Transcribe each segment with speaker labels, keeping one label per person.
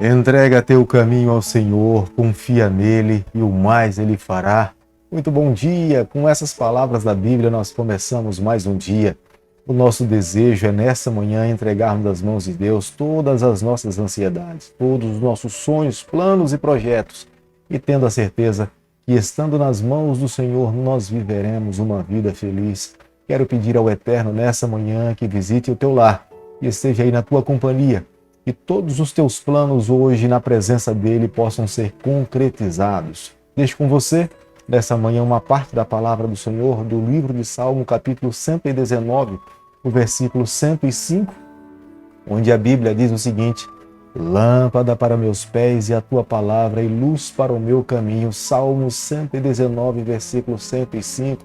Speaker 1: Entrega teu caminho ao Senhor, confia nele e o mais ele fará. Muito bom dia! Com essas palavras da Bíblia nós começamos mais um dia. O nosso desejo é nessa manhã entregarmos nas mãos de Deus todas as nossas ansiedades, todos os nossos sonhos, planos e projetos, e tendo a certeza que estando nas mãos do Senhor nós viveremos uma vida feliz. Quero pedir ao Eterno nessa manhã que visite o teu lar e esteja aí na tua companhia. Que todos os teus planos hoje na presença dele possam ser concretizados. Deixo com você, nessa manhã, uma parte da palavra do Senhor do livro de Salmo, capítulo 119, o versículo 105, onde a Bíblia diz o seguinte: lâmpada para meus pés e a tua palavra e luz para o meu caminho. Salmo 119, versículo 105.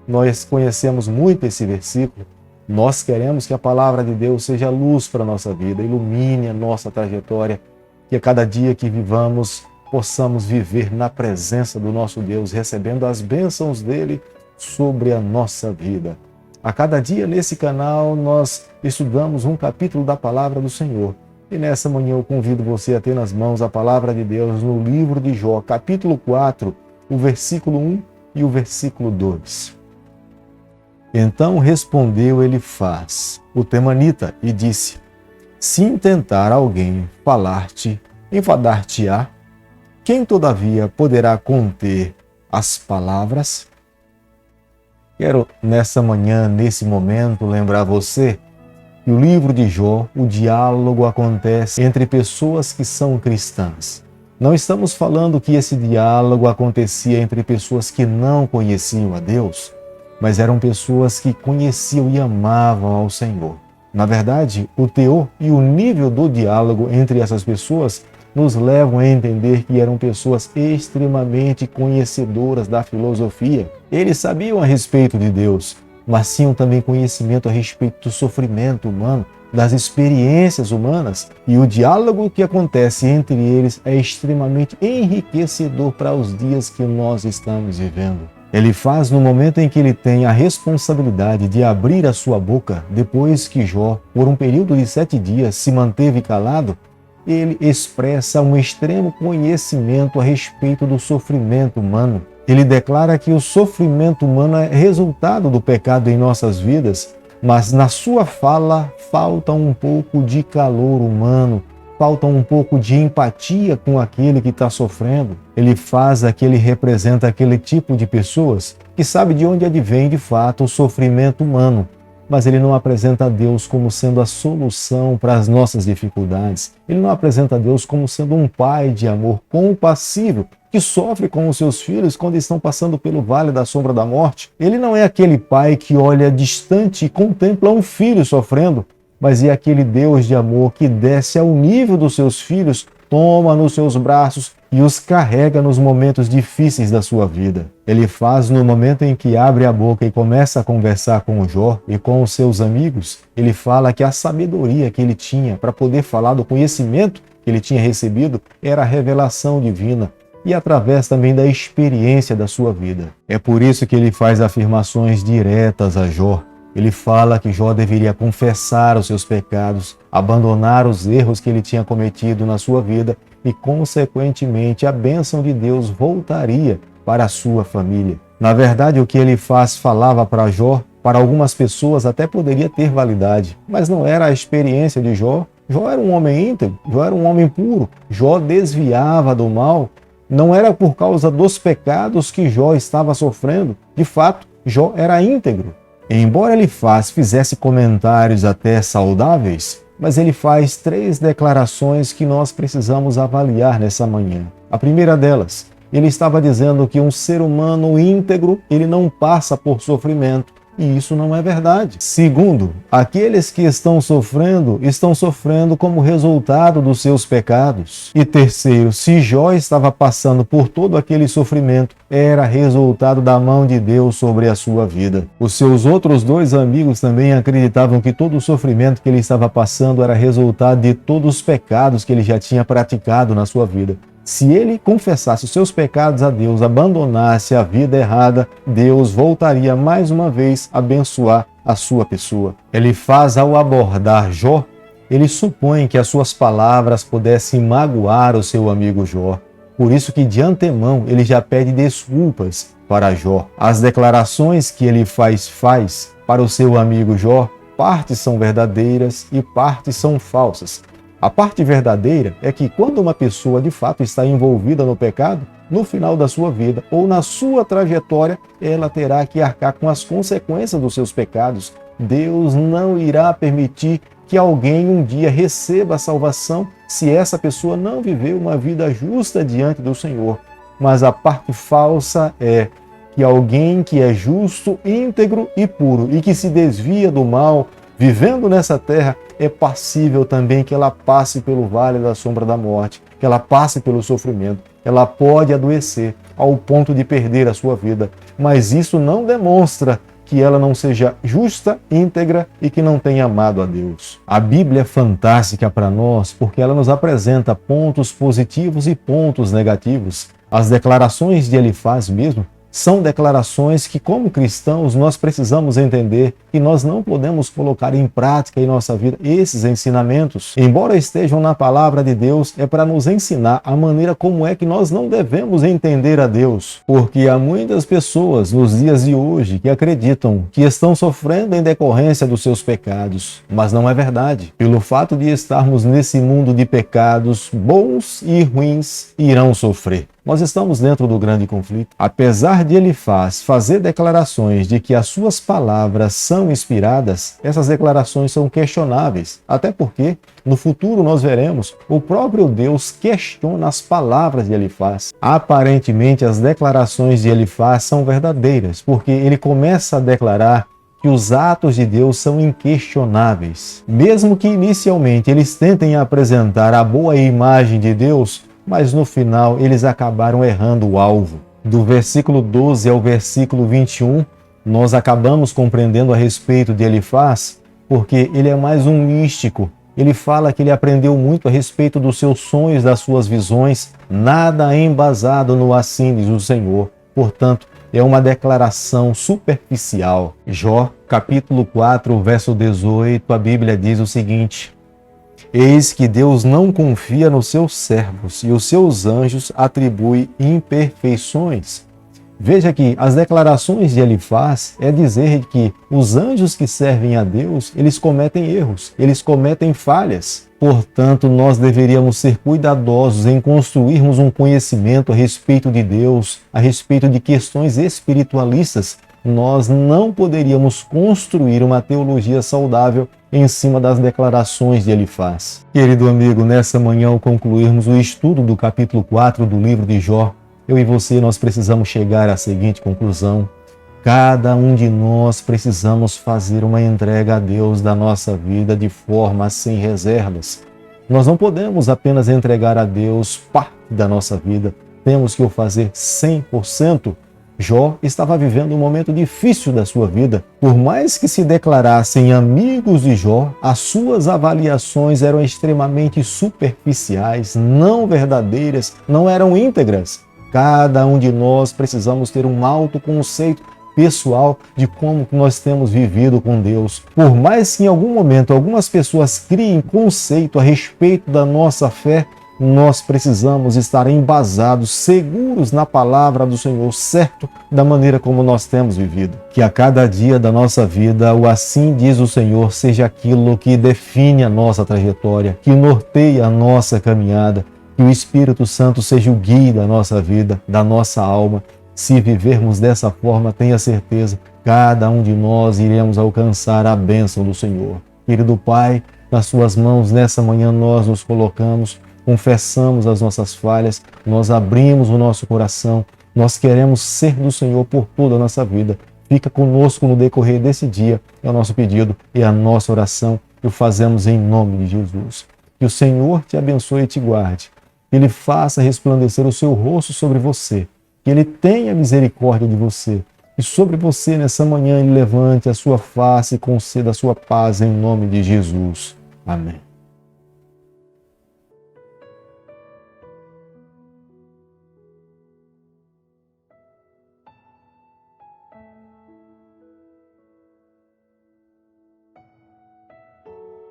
Speaker 1: Nós conhecemos muito esse versículo. Nós queremos que a palavra de Deus seja luz para a nossa vida, ilumine a nossa trajetória, que a cada dia que vivamos, possamos viver na presença do nosso Deus, recebendo as bênçãos dele sobre a nossa vida. A cada dia nesse canal nós estudamos um capítulo da palavra do Senhor. E nessa manhã eu convido você a ter nas mãos a palavra de Deus no livro de Jó, capítulo 4, o versículo 1 e o versículo 2. Então respondeu Elifaz, o temanita, e disse: se intentar alguém falar-te, enfadar-te-á, quem todavia poderá conter as palavras? Quero nessa manhã, nesse momento, lembrar você que o livro de Jó, o diálogo acontece entre pessoas que são cristãs. Não estamos falando que esse diálogo acontecia entre pessoas que não conheciam a Deus, mas eram pessoas que conheciam e amavam ao Senhor. Na verdade, o teor e o nível do diálogo entre essas pessoas nos levam a entender que eram pessoas extremamente conhecedoras da filosofia. Eles sabiam a respeito de Deus, mas tinham também conhecimento a respeito do sofrimento humano, das experiências humanas, e o diálogo que acontece entre eles é extremamente enriquecedor para os dias que nós estamos vivendo. Elifaz, no momento em que ele tem a responsabilidade de abrir a sua boca, depois que Jó, por um período de 7 dias, se manteve calado, ele expressa um extremo conhecimento a respeito do sofrimento humano. Ele declara que o sofrimento humano é resultado do pecado em nossas vidas, mas na sua fala falta um pouco de calor humano, falta um pouco de empatia com aquele que está sofrendo. Ele faz aquele, representa aquele tipo de pessoas que sabe de onde advém de fato o sofrimento humano, mas ele não apresenta a Deus como sendo a solução para as nossas dificuldades. Ele não apresenta a Deus como sendo um pai de amor compassivo, que sofre com os seus filhos quando estão passando pelo vale da sombra da morte. Ele não é aquele pai que olha distante e contempla um filho sofrendo, mas é aquele Deus de amor que desce ao nível dos seus filhos, toma nos seus braços e os carrega nos momentos difíceis da sua vida. Ele faz no momento em que abre a boca e começa a conversar com o Jó e com os seus amigos, ele fala que a sabedoria que ele tinha para poder falar do conhecimento que ele tinha recebido era a revelação divina e através também da experiência da sua vida. É por isso que ele faz afirmações diretas a Jó. Ele fala que Jó deveria confessar os seus pecados, abandonar os erros que ele tinha cometido na sua vida e, consequentemente, a bênção de Deus voltaria para a sua família. Na verdade, o que ele falava para Jó, para algumas pessoas até poderia ter validade, mas não era a experiência de Jó. Jó era um homem íntegro, Jó era um homem puro, Jó desviava do mal. Não era por causa dos pecados que Jó estava sofrendo. De fato, Jó era íntegro. Embora Elifaz fizesse comentários até saudáveis, mas ele faz 3 declarações que nós precisamos avaliar nessa manhã. A primeira delas, ele estava dizendo que um ser humano íntegro, ele não passa por sofrimento. E isso não é verdade. Segundo, aqueles que estão sofrendo como resultado dos seus pecados. E terceiro, se Jó estava passando por todo aquele sofrimento, era resultado da mão de Deus sobre a sua vida. Os seus outros 2 amigos também acreditavam que todo o sofrimento que ele estava passando era resultado de todos os pecados que ele já tinha praticado na sua vida. Se ele confessasse os seus pecados a Deus, abandonasse a vida errada, Deus voltaria mais uma vez a abençoar a sua pessoa. Elifaz, ao abordar Jó, ele supõe que as suas palavras pudessem magoar o seu amigo Jó. Por isso que de antemão ele já pede desculpas para Jó. As declarações que ele faz para o seu amigo Jó, partes são verdadeiras e partes são falsas. A parte verdadeira é que quando uma pessoa de fato está envolvida no pecado, no final da sua vida ou na sua trajetória, ela terá que arcar com as consequências dos seus pecados. Deus não irá permitir que alguém um dia receba a salvação se essa pessoa não viveu uma vida justa diante do Senhor. Mas a parte falsa é que alguém que é justo, íntegro e puro e que se desvia do mal, vivendo nessa terra, é passível também que ela passe pelo vale da sombra da morte, que ela passe pelo sofrimento. Ela pode adoecer ao ponto de perder a sua vida, mas isso não demonstra que ela não seja justa, íntegra e que não tenha amado a Deus. A Bíblia é fantástica para nós porque ela nos apresenta pontos positivos e pontos negativos. As declarações de Elifaz mesmo são declarações que, como cristãos, nós precisamos entender que nós não podemos colocar em prática em nossa vida esses ensinamentos. Embora estejam na palavra de Deus, é para nos ensinar a maneira como é que nós não devemos entender a Deus. Porque há muitas pessoas nos dias de hoje que acreditam que estão sofrendo em decorrência dos seus pecados. Mas não é verdade. Pelo fato de estarmos nesse mundo de pecados, bons e ruins irão sofrer. Nós estamos dentro do grande conflito. Apesar de Elifaz fazer declarações de que as suas palavras são inspiradas, essas declarações são questionáveis. Até porque, no futuro nós veremos, o próprio Deus questiona as palavras de Elifaz. Aparentemente, as declarações de Elifaz são verdadeiras, porque ele começa a declarar que os atos de Deus são inquestionáveis. Mesmo que inicialmente eles tentem apresentar a boa imagem de Deus, mas no final eles acabaram errando o alvo. Do versículo 12 ao versículo 21, nós acabamos compreendendo a respeito de Elifaz, porque ele é mais um místico. Ele fala que ele aprendeu muito a respeito dos seus sonhos, das suas visões, nada embasado no assim diz o Senhor. Portanto, é uma declaração superficial. Jó, capítulo 4, verso 18, a Bíblia diz o seguinte: eis que Deus não confia nos seus servos e os seus anjos atribui imperfeições. Veja que as declarações de Elifaz é dizer que os anjos que servem a Deus, eles cometem erros, eles cometem falhas. Portanto, nós deveríamos ser cuidadosos em construirmos um conhecimento a respeito de Deus, a respeito de questões espiritualistas. Nós não poderíamos construir uma teologia saudável em cima das declarações de Elifaz. Querido amigo, nessa manhã, ao concluirmos o estudo do capítulo 4 do livro de Jó, eu e você, nós precisamos chegar à seguinte conclusão: cada um de nós precisamos fazer uma entrega a Deus da nossa vida de forma sem reservas. Nós não podemos apenas entregar a Deus parte da nossa vida, temos que o fazer 100%. Jó estava vivendo um momento difícil da sua vida. Por mais que se declarassem amigos de Jó, as suas avaliações eram extremamente superficiais, não verdadeiras, não eram íntegras. Cada um de nós precisamos ter um autoconceito pessoal de como nós temos vivido com Deus. Por mais que em algum momento algumas pessoas criem conceito a respeito da nossa fé, nós precisamos estar embasados, seguros na palavra do Senhor, certo da maneira como nós temos vivido. Que a cada dia da nossa vida, o assim diz o Senhor, seja aquilo que define a nossa trajetória, que norteia a nossa caminhada, que o Espírito Santo seja o guia da nossa vida, da nossa alma. Se vivermos dessa forma, tenha certeza, cada um de nós iremos alcançar a bênção do Senhor. Querido Pai, nas suas mãos nessa manhã nós nos colocamos, confessamos as nossas falhas, nós abrimos o nosso coração, nós queremos ser do Senhor por toda a nossa vida. Fica conosco no decorrer desse dia, é o nosso pedido e a nossa oração, e o fazemos em nome de Jesus. Que o Senhor te abençoe e te guarde, que Ele faça resplandecer o seu rosto sobre você, que Ele tenha misericórdia de você, e sobre você nessa manhã Ele levante a sua face e conceda a sua paz em nome de Jesus. Amém.